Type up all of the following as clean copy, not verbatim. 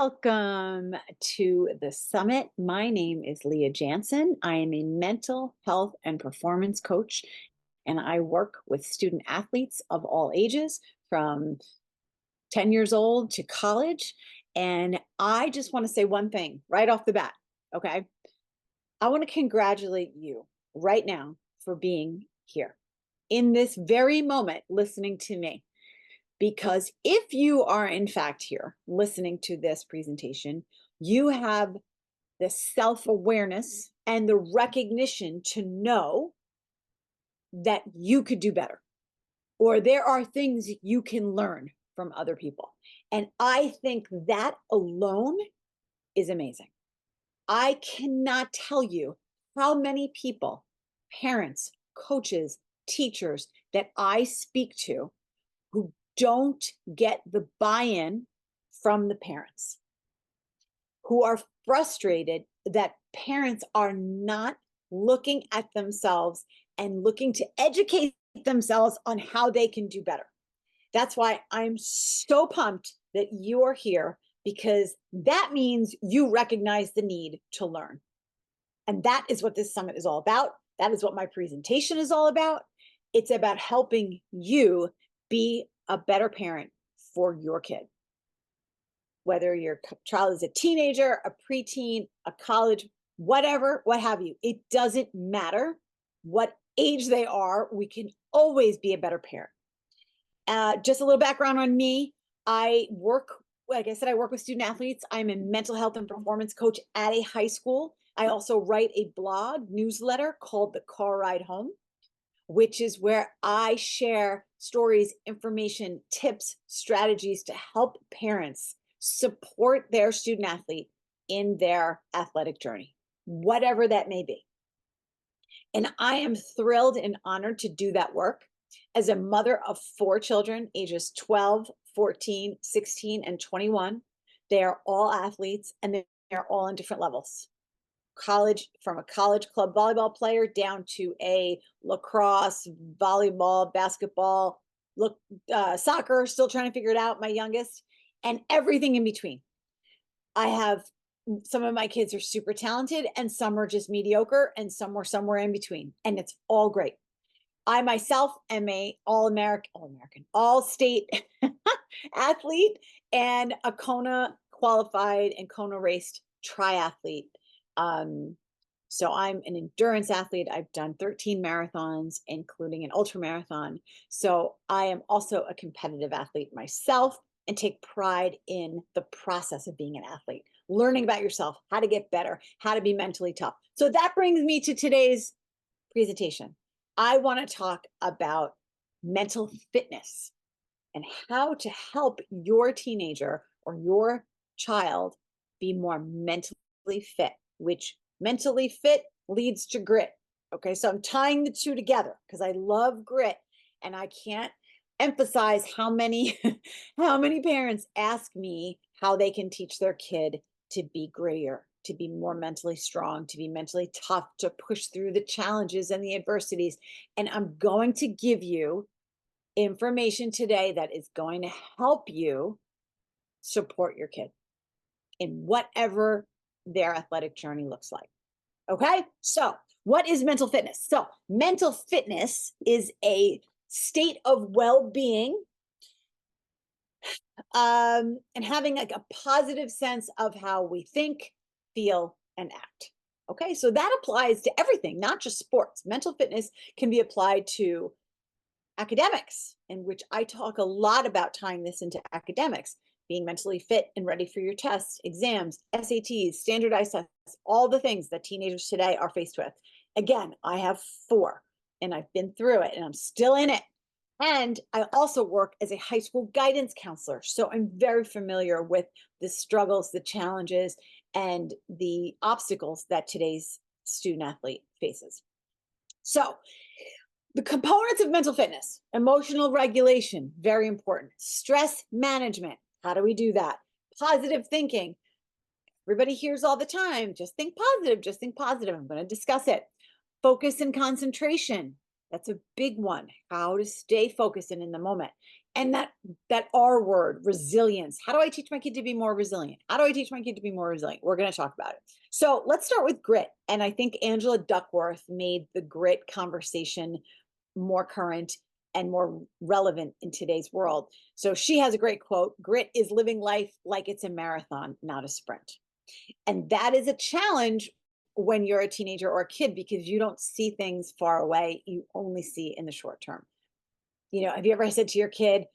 Welcome to the summit. My name is Leah Jantzen. I am a mental health and performance coach, and I work with student athletes of all ages from 10 years old to college. And I just want to say one thing right off the bat, okay? I want to congratulate you right now for being here in this very moment listening to me. Because if you are in fact here listening to this presentation, you have the self-awareness and the recognition to know that you could do better, or there are things you can learn from other people. And I think that alone is amazing. I cannot tell you how many people, parents, coaches, teachers that I speak to who don't get the buy-in from the parents, who are frustrated that parents are not looking at themselves and looking to educate themselves on how they can do better. That's why I'm so pumped that you are here, because that means you recognize the need to learn. And that is what this summit is all about. That is what my presentation is all about. It's about helping you be a better parent for your kid. Whether your child is a teenager, a preteen, a college, whatever, what have you, it doesn't matter what age they are. We can always be a better parent. Just a little background on me. I work, like I said, I work with student athletes. I'm a mental health and performance coach at a high school. I also write a blog newsletter called The Car Ride Home, which is where I share stories, information, tips, strategies to help parents support their student athlete in their athletic journey, whatever that may be. And I am thrilled and honored to do that work as a mother of 4 children, ages 12, 14, 16, and 21. They are all athletes, and they're all in different levels. College, from a college club volleyball player down to a lacrosse, volleyball, basketball, soccer, still trying to figure it out, my youngest, and everything in between. I have some of my kids are super talented, and some are just mediocre, and some are somewhere in between, and it's all great. I myself am a all-state athlete and a Kona qualified and Kona raced triathlete. So I'm an endurance athlete. I've done 13 marathons, including an ultra marathon. So I am also a competitive athlete myself and take pride in the process of being an athlete, learning about yourself, how to get better, how to be mentally tough. So that brings me to today's presentation. I want to talk about mental fitness and how to help your teenager or your child be more mentally fit, which mentally fit leads to grit. Okay, so I'm tying the two together because I love grit, and I can't emphasize how many how many parents ask me how they can teach their kid to be grittier, to be more mentally strong, to be mentally tough, to push through the challenges and the adversities. And I'm going to give you information today that is going to help you support your kid in whatever their athletic journey looks like. Okay, so what is mental fitness? So mental fitness is a state of well-being, and having like a positive sense of how we think, feel, and act. Okay, so that applies to everything, not just sports. Mental fitness can be applied to academics, in which I talk a lot about tying this into academics, being mentally fit and ready for your tests, exams, SATs, standardized tests, all the things that teenagers today are faced with. Again, I have 4, and I've been through it, and I'm still in it. And I also work as a high school guidance counselor. So I'm very familiar with the struggles, the challenges, and the obstacles that today's student athlete faces. So the components of mental fitness: emotional regulation, very important. Stress management, how do we do that? Positive thinking. Everybody hears all the time, just think positive, just think positive. I'm going to discuss it. Focus and concentration. That's a big one. How to stay focused and in the moment. And that R word, resilience. How do I teach my kid to be more resilient? How do I teach my kid to be more resilient? We're going to talk about it. So let's start with grit. And I think Angela Duckworth made the grit conversation more current and more relevant in today's world. So she has a great quote: grit is living life like it's a marathon, not a sprint. And that is a challenge when you're a teenager or a kid, because you don't see things far away. You only see in the short term. Have you ever said to your kid,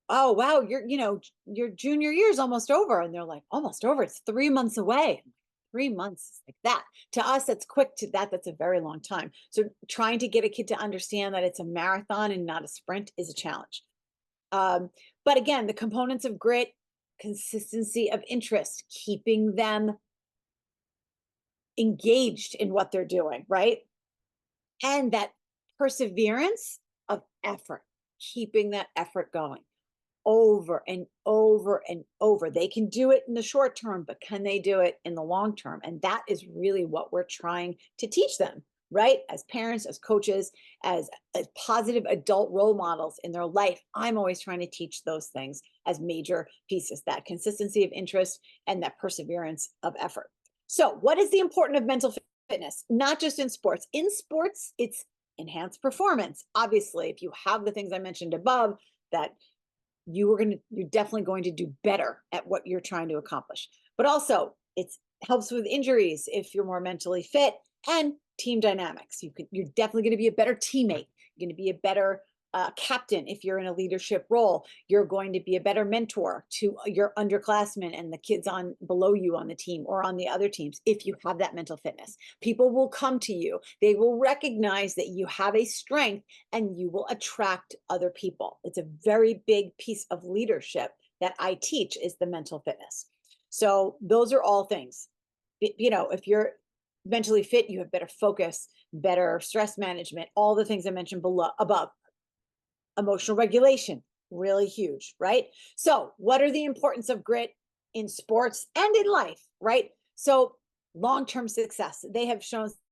"Oh, wow, your junior year is almost over." And they're like, "Almost over? It's 3 months away." 3 months, like that. To us, that's quick. To that's a very long time. So trying to get a kid to understand that it's a marathon and not a sprint is a challenge. But again, the components of grit: consistency of interest, keeping them engaged in what they're doing, right? And that perseverance of effort, keeping that effort going over and over and over. They can do it in the short term, but can they do it in the long term? And that is really what we're trying to teach them, right? As parents, as coaches, as positive adult role models in their life. I'm always trying to teach those things as major pieces: that consistency of interest and that perseverance of effort. So, what is the importance of mental fitness? Not just in sports. In sports, it's enhanced performance. Obviously, if you have the things I mentioned above, that you're definitely going to do better at what you're trying to accomplish. But also, it helps with injuries if you're more mentally fit, and team dynamics. You're definitely going to be a better teammate. You're going to be a better captain if you're in a leadership role. You're going to be a better mentor to your underclassmen and the kids on below you on the team or on the other teams if you have that mental fitness. People will come to you. They will recognize that you have a strength, and you will attract other people. It's a very big piece of leadership that I teach, is the mental fitness. So those are all things. If you're mentally fit, you have better focus, better stress management, all the things I mentioned above. Emotional regulation, really huge, right? So what are the importance of grit in sports and in life, right? So long-term success.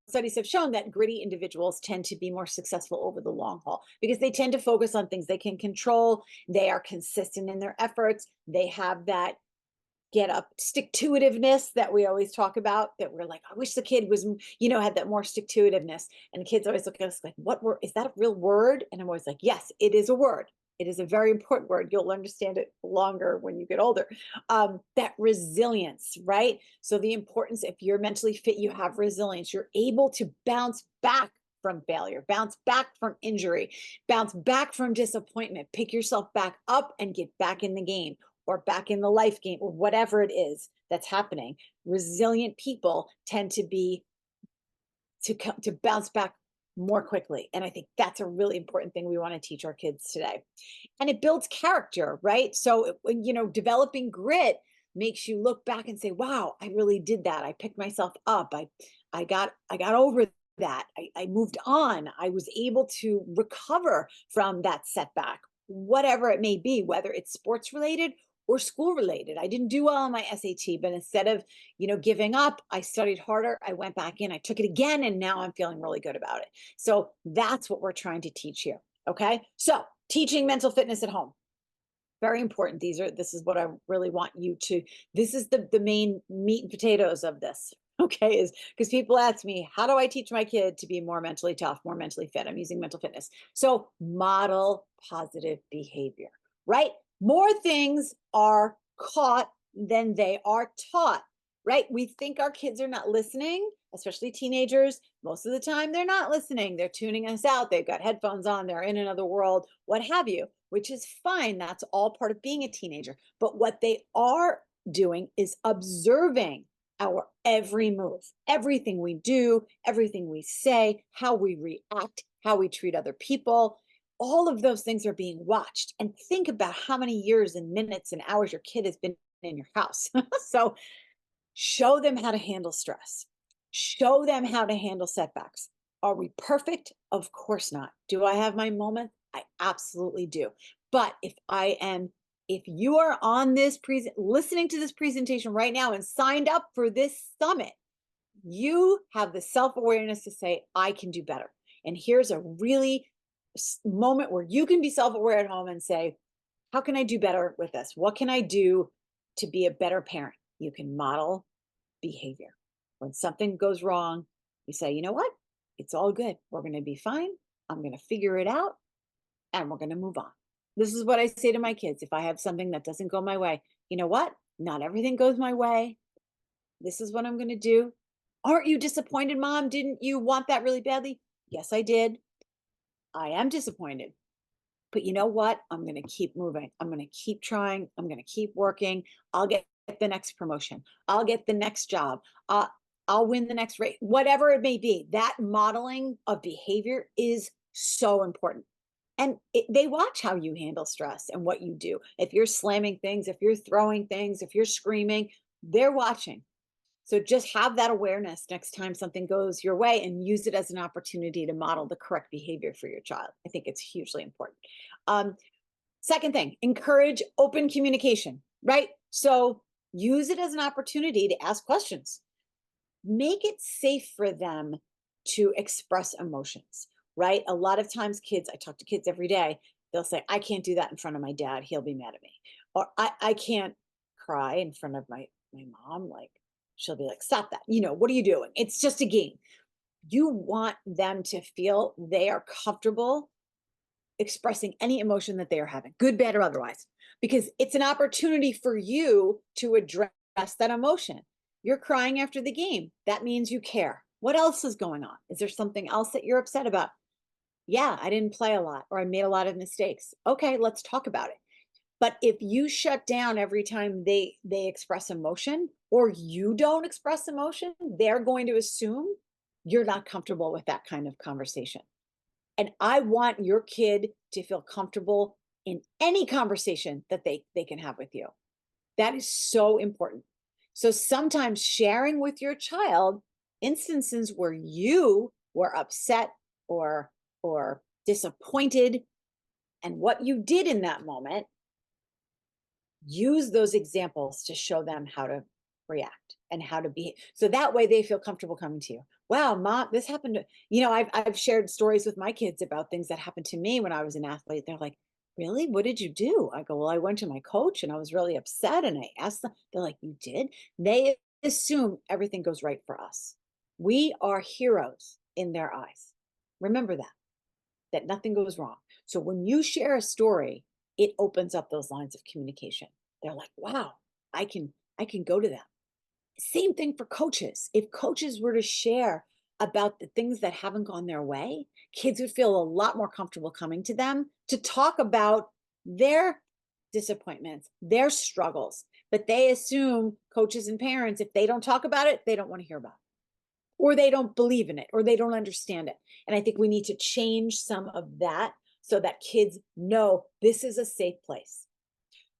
Studies have shown that gritty individuals tend to be more successful over the long haul, because they tend to focus on things they can control. They are consistent in their efforts. They have that get up stick to itiveness that we always talk about, that we're like, I wish the kid was, had that more stick to itiveness. And the kids always look at us like, what word is that, a real word? And I'm always like, yes, it is a word. It is a very important word. You'll understand it longer when you get older. That resilience, right? So the importance: if you're mentally fit, you have resilience. You're able to bounce back from failure, bounce back from injury, bounce back from disappointment, pick yourself back up and get back in the game, or back in the life game, or whatever it is that's happening. Resilient people tend to bounce back more quickly. And I think that's a really important thing we want to teach our kids today. And it builds character, right? So, developing grit makes you look back and say, wow, I really did that. I picked myself up. I got over that. I moved on. I was able to recover from that setback, whatever it may be, whether it's sports related or school related. I didn't do well on my SAT, but instead of, giving up, I studied harder. I went back in, I took it again, and now I'm feeling really good about it. So that's what we're trying to teach here. Okay. So teaching mental fitness at home, very important. This is what I really want you to, this is the main meat and potatoes of this. Okay. Is because people ask me, how do I teach my kid to be more mentally tough, more mentally fit? I'm using mental fitness. So model positive behavior, right? More things are caught than they are taught, right? We think our kids are not listening, especially teenagers. Most of the time, they're not listening. They're tuning us out. They've got headphones on. They're in another world, what have you, which is fine. That's all part of being a teenager. But what they are doing is observing our every move, everything we do, everything we say, how we react, how we treat other people. All of those things are being watched. And think about how many years and minutes and hours your kid has been in your house. So show them how to handle stress. Show them how to handle setbacks. Are we perfect? Of course not. Do I have my moments? I absolutely do. But if you are on this listening to this presentation right now and signed up for this summit, you have the self-awareness to say, I can do better. And here's a really moment where you can be self-aware at home and say, how can I do better with this? What can I do to be a better parent? You can model behavior. When something goes wrong, you say, you know what? It's all good. We're going to be fine. I'm going to figure it out and we're going to move on. This is what I say to my kids. If I have something that doesn't go my way, you know what? Not everything goes my way. This is what I'm going to do. Aren't you disappointed, Mom? Didn't you want that really badly? Yes, I did. I am disappointed. But you know what? I'm going to keep moving. I'm going to keep trying. I'm going to keep working. I'll get the next promotion. I'll get the next job. I'll win the next race. Whatever it may be, that modeling of behavior is so important. And they watch how you handle stress and what you do. If you're slamming things, if you're throwing things, if you're screaming, they're watching. So just have that awareness next time something goes your way and use it as an opportunity to model the correct behavior for your child. I think it's hugely important. Second thing, encourage open communication, right? So use it as an opportunity to ask questions. Make it safe for them to express emotions, right? A lot of times kids, I talk to kids every day, they'll say, I can't do that in front of my dad. He'll be mad at me. Or I can't cry in front of my mom. Like, she'll be like, stop that. What are you doing? It's just a game. You want them to feel they are comfortable expressing any emotion that they are having, good, bad, or otherwise, because it's an opportunity for you to address that emotion. You're crying after the game. That means you care. What else is going on? Is there something else that you're upset about? Yeah, I didn't play a lot or I made a lot of mistakes. Okay, let's talk about it. But if you shut down every time they express emotion or you don't express emotion, they're going to assume you're not comfortable with that kind of conversation. And I want your kid to feel comfortable in any conversation that they can have with you. That is so important. So sometimes sharing with your child instances where you were upset or disappointed and what you did in that moment, use those examples to show them how to react and how to behave. So that way they feel comfortable coming to you. Wow, Mom, this happened to, I've shared stories with my kids about things that happened to me when I was an athlete. They're like, really? What did you do? I go, well, I went to my coach and I was really upset and I asked them. They're like, you did? They assume everything goes right for us. We are heroes in their eyes. Remember that nothing goes wrong. So when you share a story, it opens up those lines of communication. They're like, wow, I can go to them. Same thing for coaches. If coaches were to share about the things that haven't gone their way, kids would feel a lot more comfortable coming to them to talk about their disappointments, their struggles. But they assume coaches and parents, if they don't talk about it, they don't want to hear about it, or they don't believe in it, or they don't understand it. And I think we need to change some of that so that kids know this is a safe place.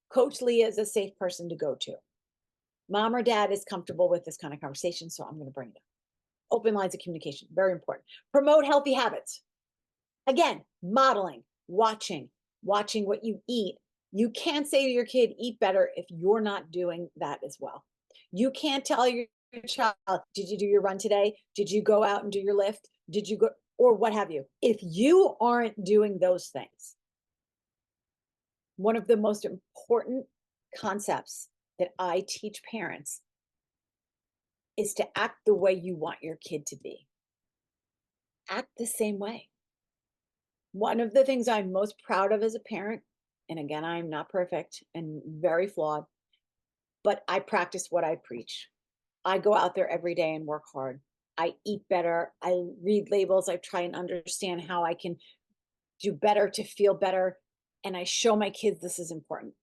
Coach Leah is a safe person to go to. Mom or dad is comfortable with this kind of conversation, so I'm going to bring it up. Open lines of communication, very important. Promote healthy habits. Again, modeling, watching what you eat. You can't say to your kid, eat better if you're not doing that as well. You can't tell your child, did you do your run today? Did you go out and do your lift? Did you go, or what have you? If you aren't doing those things, one of the most important concepts that I teach parents is to act the way you want your kid to be. Act the same way. One of the things I'm most proud of as a parent, and again, I'm not perfect and very flawed, but I practice what I preach. I go out there every day and work hard. I eat better. I read labels. I try and understand how I can do better to feel better. And I show my kids this is important.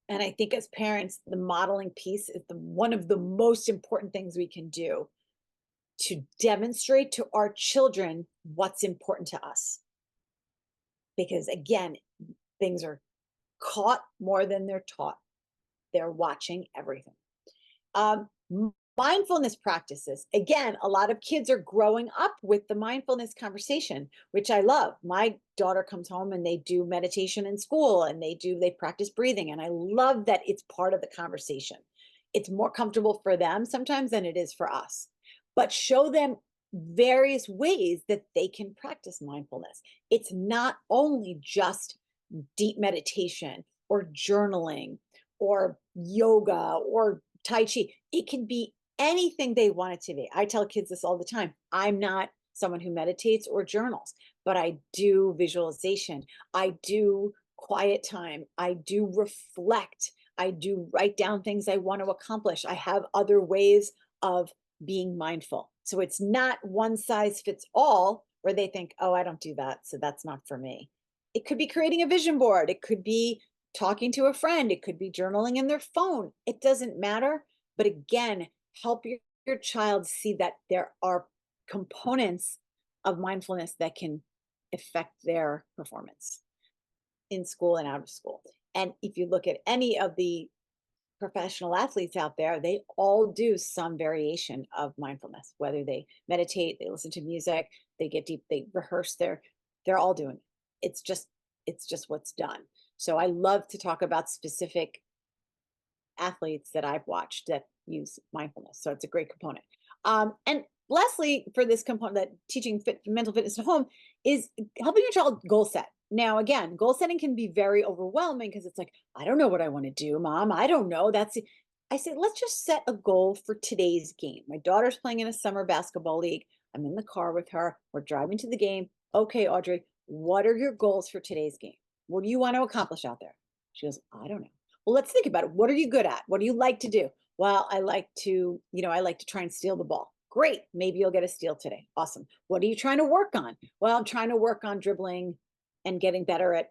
And I think as parents, the modeling piece is one of the most important things we can do to demonstrate to our children what's important to us. Because again, things are caught more than they're taught. They're watching everything. Mindfulness practices. Again, a lot of kids are growing up with the mindfulness conversation, which I love. My daughter comes home and they do meditation in school and they practice breathing. And I love that it's part of the conversation. It's more comfortable for them sometimes than it is for us. But show them various ways that they can practice mindfulness. It's not only just deep meditation or journaling or yoga or Tai Chi. It can be anything they want it to be. I tell kids this all the time. I'm not someone who meditates or journals, but I do visualization. I do quiet time. I do reflect. I do write down things I want to accomplish. I have other ways of being mindful. So it's not one size fits all where they think, oh, I don't do that, so that's not for me. It could be creating a vision board. It could be talking to a friend. It could be journaling in their phone. It doesn't matter. But again, help your child see that there are components of mindfulness that can affect their performance in school and out of school. And if you look at any of the professional athletes out there, they all do some variation of mindfulness, whether they meditate, they listen to music, they get deep, they rehearse, they're all doing it. It's just what's done. So I love to talk about specific athletes that I've watched that use mindfulness. So it's a great component. And lastly, for this component, that teaching mental fitness at home is helping your child goal set. Now, again, goal setting can be very overwhelming because it's like, I don't know what I want to do, mom. I don't know. I say, let's just set a goal for today's game. My daughter's playing in a summer basketball league. I'm in the car with her. We're driving to the game. Okay, Audrey, what are your goals for today's game? What do you want to accomplish out there? She goes, I don't know. Well, let's think about it. What are you good at? What do you like to do? Well, I like to try and steal the ball. Great. Maybe you'll get a steal today. Awesome. What are you trying to work on? Well, I'm trying to work on dribbling and getting better at,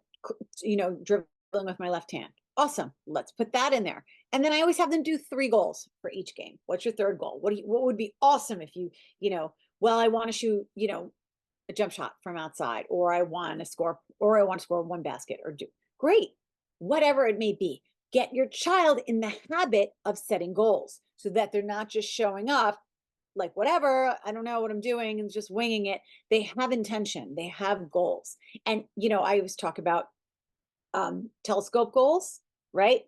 dribbling with my left hand. Awesome. Let's put that in there. And then I always have them do 3 goals for each game. What's your third goal? What would be awesome if I want to shoot, a jump shot from outside, or I want to score 1 basket or do great, whatever it may be. Get your child in the habit of setting goals so that they're not just showing up like, whatever, I don't know what I'm doing and just winging it. They have intention, they have goals. And, I always talk about telescope goals, right?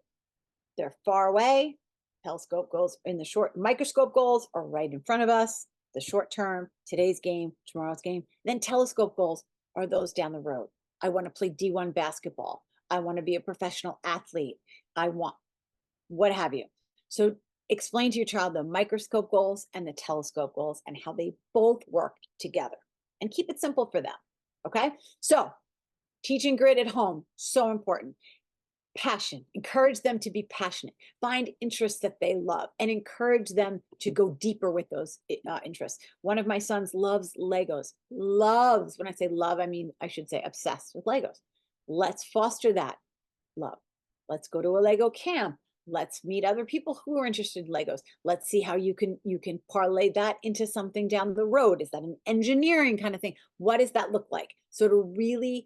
They're far away. Telescope goals in the short, microscope goals are right in front of us, the short term, today's game, tomorrow's game. Then telescope goals are those down the road. I want to play D1 basketball. I want to be a professional athlete. I want what have you. So explain to your child the microscope goals and the telescope goals and how they both work together, and keep it simple for them. Okay. So teaching grit at home, so important. Passion, encourage them to be passionate, find interests that they love, and encourage them to go deeper with those interests. One of my sons loves Legos. Loves, when I say love, I mean, I should say obsessed with Legos. Let's foster that love. Let's go to a Lego camp. Let's meet other people who are interested in Legos. Let's see how you can parlay that into something down the road. Is that an engineering kind of thing? What does that look like? So to really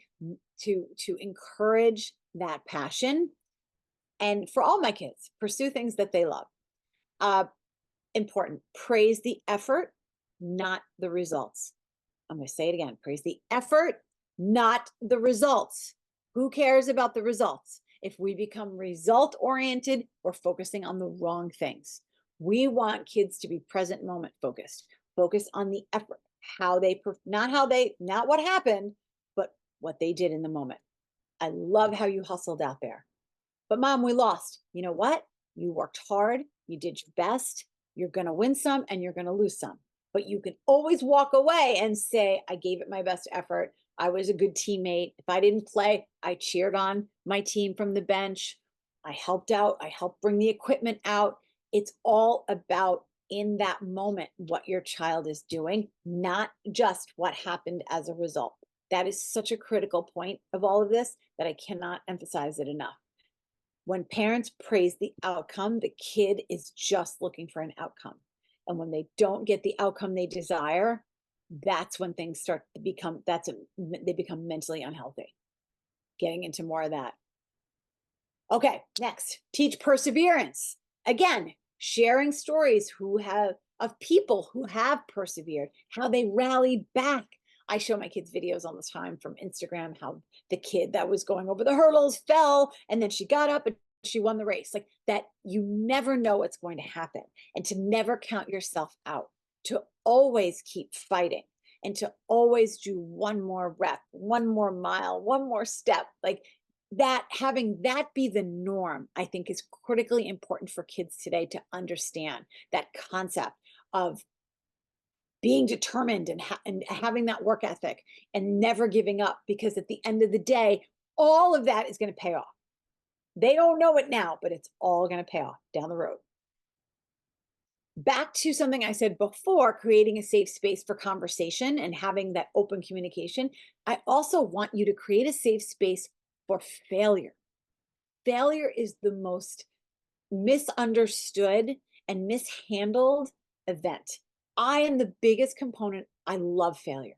to encourage that passion, and for all my kids, pursue things that they love. Important. Praise the effort, not the results. I'm going to say it again. Praise the effort, not the results. Who cares about the results? If we become result oriented, we're focusing on the wrong things. We want kids to be present moment focused. Focus on the effort, not what happened, but what they did in the moment. I love how you hustled out there. But mom, we lost. You know what? You worked hard. You did your best. You're going to win some and you're going to lose some. But you can always walk away and say, I gave it my best effort. I was a good teammate. If I didn't play, I cheered on my team from the bench. I helped out. I helped bring the equipment out. It's all about, in that moment, what your child is doing, not just what happened as a result. That is such a critical point of all of this that I cannot emphasize it enough. When parents praise the outcome, the kid is just looking for an outcome. And when they don't get the outcome they desire, that's when things start to become, they become mentally unhealthy. Getting into more of that. Okay, next, teach perseverance. Again, sharing stories of people who have persevered, how they rallied back. I show my kids videos all the time from Instagram, how the kid that was going over the hurdles fell, and then she got up and she won the race. Like that, you never know what's going to happen. And to never count yourself out, to always keep fighting, and to always do one more rep, one more mile, one more step. Like that having that be the norm, I think is critically important for kids today to understand that concept of being determined and having that work ethic and never giving up, because at the end of the day, all of that is going to pay off. They don't know it now, but it's all going to pay off down the road. Back to something I said before, creating a safe space for conversation and having that open communication. I also want you to create a safe space for failure. Failure is the most misunderstood and mishandled event. I am the biggest component. I love failure.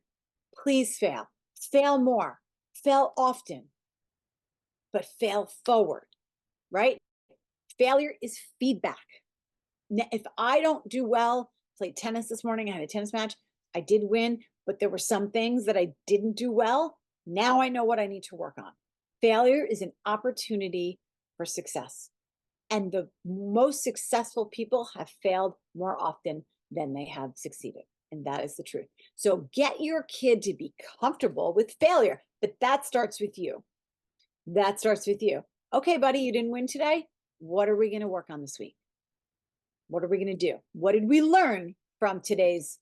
Please fail. Fail more. Fail often. But fail forward, right? Failure is feedback. If I don't do well, played tennis this morning, I had a tennis match. I did win, but there were some things that I didn't do well. Now I know what I need to work on. Failure is an opportunity for success. And the most successful people have failed more often than they have succeeded. And that is the truth. So get your kid to be comfortable with failure, but that starts with you. That starts with you. Okay, buddy, you didn't win today. What are we going to work on this week? What are we going to do? What did we learn from today's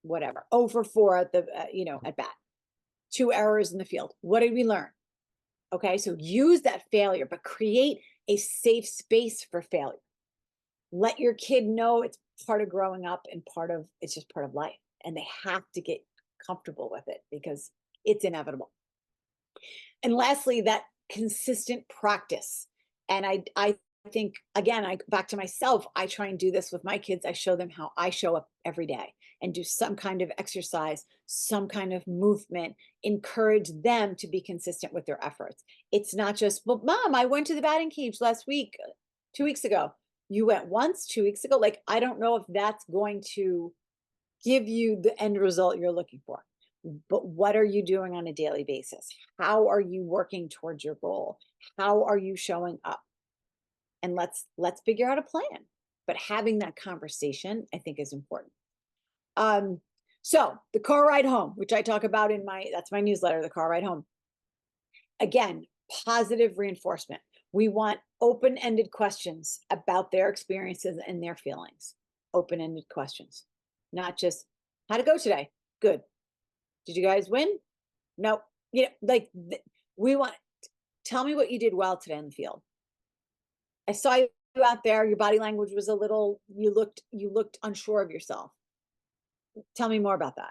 whatever? 0 for 4 at the at bat. 2 errors in the field. What did we learn? Okay, so use that failure, but create a safe space for failure. Let your kid know it's part of growing up and it's just part of life. And they have to get comfortable with it because it's inevitable. And lastly, that consistent practice. And I think, again, I go back to myself. I try and do this with my kids. I show them how I show up every day and do some kind of exercise, some kind of movement, encourage them to be consistent with their efforts. It's not just, well, Mom, I went to the batting cage last week, 2 weeks ago. You went once 2 weeks ago. Like, I don't know if that's going to give you the end result you're looking for. But what are you doing on a daily basis? How are you working towards your goal? How are you showing up? And let's figure out a plan. But having that conversation, I think, is important. So the car ride home, which I talk about that's my newsletter, the car ride home. Again, positive reinforcement. We want open-ended questions about their experiences and their feelings. Open-ended questions, not just, how'd it go today? Good. Did you guys win? Nope. We want, tell me what you did well today in the field. I saw you out there. Your body language was a little, you looked unsure of yourself. Tell me more about that.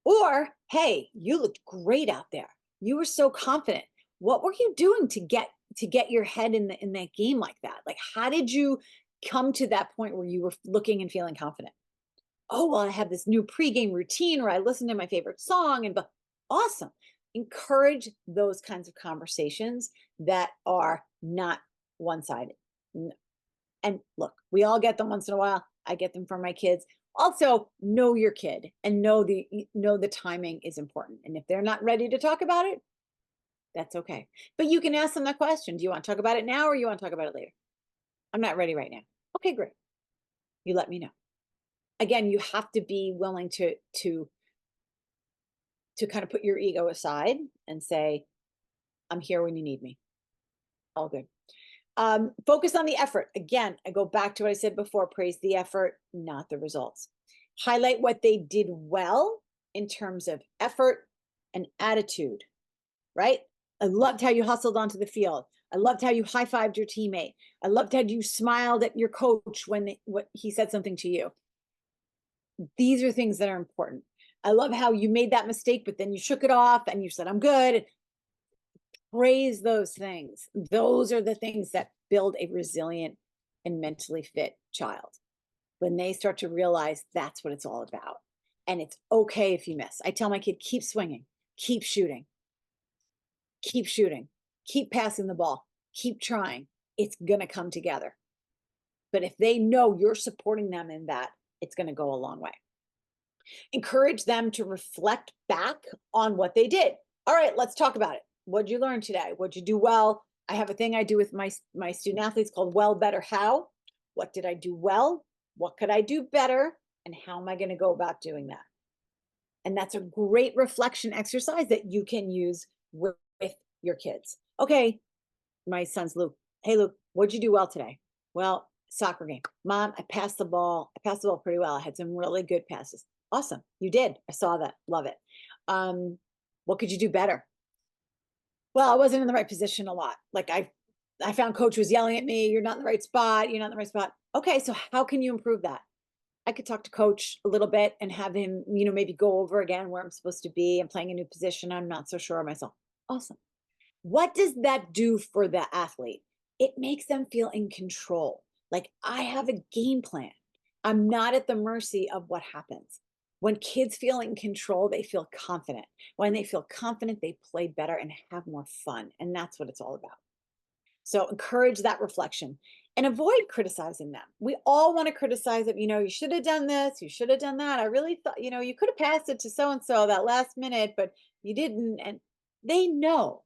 Or, hey, you looked great out there. You were so confident. What were you doing to get your head in that game like that? Like, how did you come to that point where you were looking and feeling confident? Oh, well, I have this new pregame routine where I listen to my favorite song but awesome. Encourage those kinds of conversations that are not one-sided. And look, we all get them once in a while. I get them from my kids. Also, know your kid and know the timing is important. And if they're not ready to talk about it, that's okay. But you can ask them that question. Do you want to talk about it now or you want to talk about it later? I'm not ready right now. Okay, great. You let me know. Again, you have to be willing to kind of put your ego aside and say, I'm here when you need me. All good. Focus on the effort. Again, I go back to what I said before, praise the effort, not the results. Highlight what they did well in terms of effort and attitude, right? I loved how you hustled onto the field. I loved how you high-fived your teammate. I loved how you smiled at your coach when he said something to you. These are things that are important. I love how you made that mistake, but then you shook it off and you said, I'm good. Praise those things. Those are the things that build a resilient and mentally fit child. When they start to realize that's what it's all about. And it's okay if you miss. I tell my kid, keep swinging, keep shooting, keep passing the ball, keep trying. It's going to come together. But if they know you're supporting them in that, it's going to go a long way. Encourage them to reflect back on what they did. All right, let's talk about it. What'd you learn today? What'd you do well? I have a thing I do with my student athletes called Well, Better, How. What did I do well? What could I do better? And how am I going to go about doing that? And that's a great reflection exercise that you can use with your kids. Okay, my son's Luke. Hey, Luke, what'd you do well today? Well, soccer game. Mom, I passed the ball. I passed the ball pretty well. I had some really good passes. Awesome. You did. I saw that. Love it. Um, what could you do better? Well, I wasn't in the right position a lot. Like I found coach was yelling at me, you're not in the right spot, you're not in the right spot. Okay, so how can you improve that? I could talk to coach a little bit and have him, maybe go over again where I'm supposed to be. I'm playing a new position. I'm not so sure of myself. Awesome. What does that do for the athlete? It makes them feel in control. Like I have a game plan. I'm not at the mercy of what happens. When kids feel in control, they feel confident. When they feel confident, they play better and have more fun. And that's what it's all about. So encourage that reflection and avoid criticizing them. We all want to criticize them. You should have done this. You should have done that. I really thought, you could have passed it to so and so that last minute, but you didn't. And they know.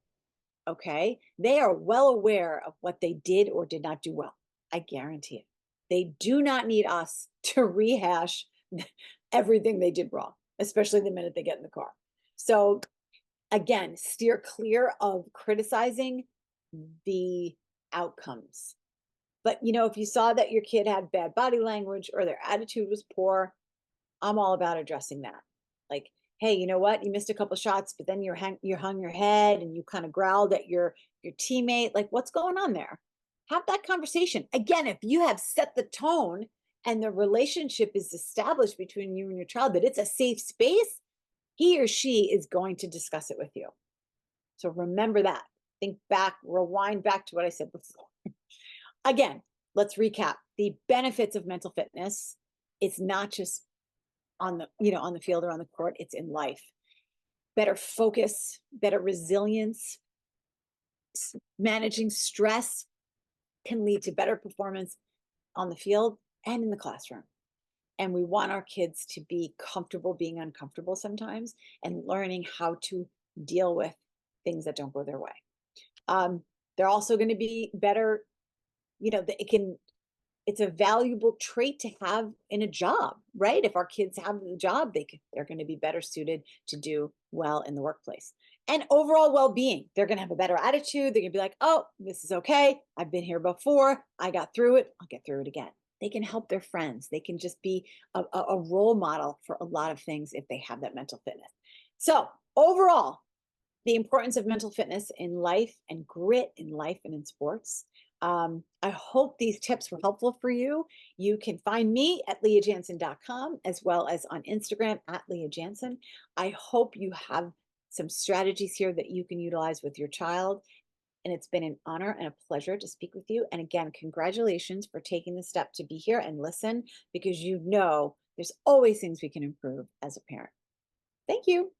Okay. They are well aware of what they did or did not do well. I guarantee it. They do not need us to rehash everything they did wrong, especially the minute they get in the car. So, again, steer clear of criticizing the outcomes. But, if you saw that your kid had bad body language or their attitude was poor, I'm all about addressing that. Like, hey, you know what? You missed a couple shots, but then you hung your head and you kind of growled at your teammate. Like, what's going on there? Have that conversation. Again, if you have set the tone and the relationship is established between you and your child that it's a safe space, he or she is going to discuss it with you. So remember that. Think back, rewind back to what I said before. Again, let's recap the benefits of mental fitness. It's not just on the field or on the court, it's in life. Better focus, better resilience, managing stress can lead to better performance on the field and in the classroom. And we want our kids to be comfortable being uncomfortable sometimes and learning how to deal with things that don't go their way. They're also going to be better, it's a valuable trait to have in a job, right? If our kids have the job, they're going to be better suited to do well in the workplace. And overall well-being, they're going to have a better attitude. They're going to be like, oh, this is okay. I've been here before. I got through it. I'll get through it again. They can help their friends. They can just be a role model for a lot of things if they have that mental fitness. So overall, the importance of mental fitness in life and grit in life and in sports. I hope these tips were helpful for you. You can find me at leahjantzen.com as well as on Instagram at Leah Jantzen. I hope you have some strategies here that you can utilize with your child. And it's been an honor and a pleasure to speak with you. And again, congratulations for taking the step to be here and listen, because there's always things we can improve as a parent. Thank you.